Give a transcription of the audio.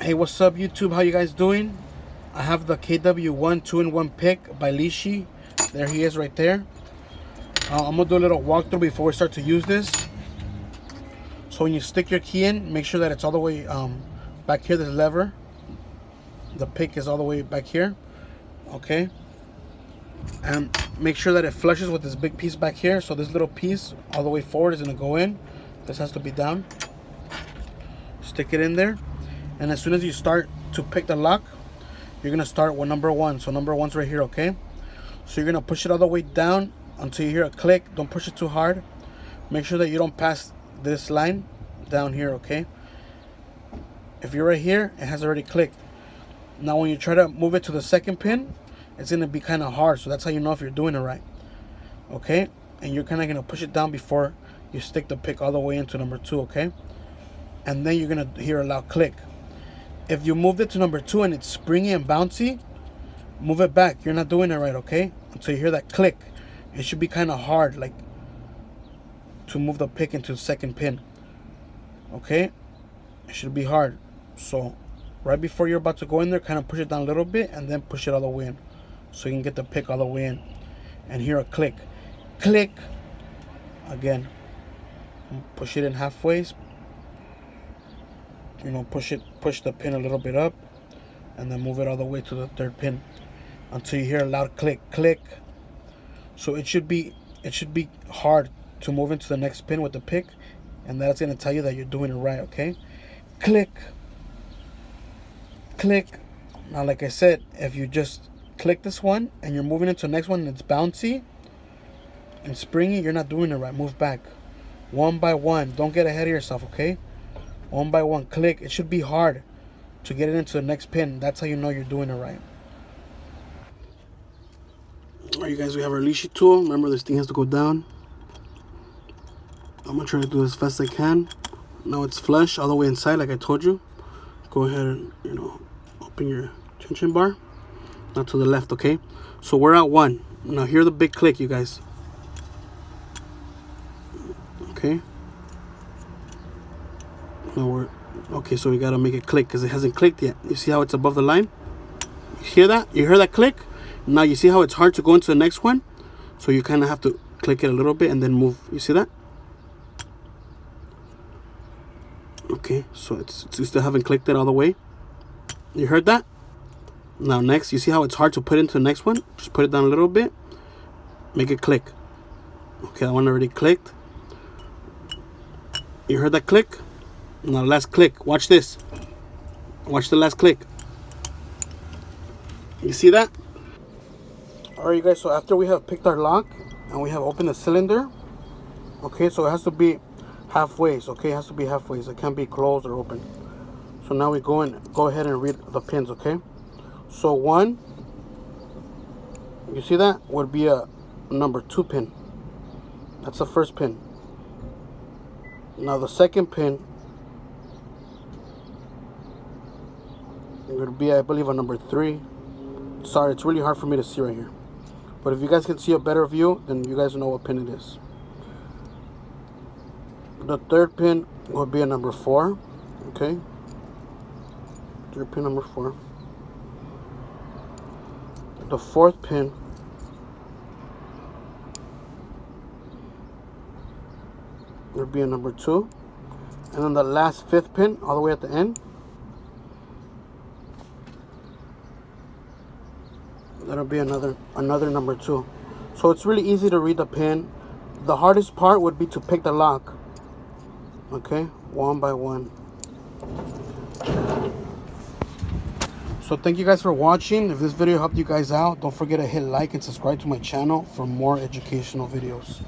Hey, what's up YouTube? How you guys doing? I have the Kw1 2-in-1 pick by Lishi. There he is right there. I'm gonna do a little walkthrough before we start to use this. So when you stick your key in, make sure that it's all the way back here, this lever. The pick is all the way back here. Okay. And make sure that it flushes with this big piece back here. So this little piece all the way forward is gonna go in. This has to be down. Stick it in there. And as soon as you start to pick the lock, you're gonna start with number 1. So number 1's right here, okay? So you're gonna push it all the way down until you hear a click. Don't push it too hard. Make sure that you don't pass this line down here, okay? If you're right here, it has already clicked. Now when you try to move it to the second pin, it's gonna be kind of hard. So that's how you know if you're doing it right, okay? And you're kind of gonna push it down before you stick the pick all the way into number 2, okay? And then you're gonna hear a loud click. If you moved it to number 2 and it's springy and bouncy, move it back. You're not doing it right, okay? Until you hear that click. It should be kind of hard, like, to move the pick into the second pin, okay? It should be hard. So right before you're about to go in there, kind of push it down a little bit and then push it all the way in, so you can get the pick all the way in and hear a click. Click again. Push it in halfway. You know, push the pin a little bit up, and then move it all the way to the third pin until you hear a loud click. Click. So it should be hard to move into the next pin with the pick, and that's gonna tell you that you're doing it right, okay? Click. Click. Now, like I said, if you just click this one and you're moving into the next one and it's bouncy and springy, you're not doing it right. Move back. One by one. Don't get ahead of yourself, okay? One by one. Click. It should be hard to get it into the next pin. That's how you know you're doing it right. Alright, you guys, we have our Lishi tool. Remember, this thing has to go down. I'm gonna try to do as fast as I can. Now it's flush all the way inside, like I told you. Go ahead and, you know, open your tension bar. Now to the left, okay? So we're at 1. Now hear the big click, you guys. Okay. Now we're okay, so we gotta make it click because it hasn't clicked yet. You see how it's above the line? You hear that? You hear that click? Now you see how it's hard to go into the next one? So you kind of have to click it a little bit and then move. You see that? Okay, so you still haven't clicked it all the way. You heard that? Now next, you see how it's hard to put into the next one? Just put it down a little bit. Make it click. Okay, that one already clicked. You heard that click? Now last click. Watch this. Watch the last click. You see that? Alright, you guys, so after we have picked our lock and we have opened the cylinder, okay, so it has to be halfway, okay? It has to be halfway. It can't be closed or open. So now we go ahead and read the pins, okay? So 1, you see that, would be a number 2 pin. That's the first pin. Now the second pin would be, I believe, a number 3. Sorry, it's really hard for me to see right here. But if you guys can see a better view, then you guys know what pin it is. The third pin will be a number 4. Okay. Third pin, number 4. The fourth pin would be a number 2. And then the last 5th pin, all the way at the end, that'll be another number 2. So it's really easy to read the pin. The hardest part would be to pick the lock. Okay, one by one. So thank you guys for watching. If this video helped you guys out, don't forget to hit like and subscribe to my channel for more educational videos.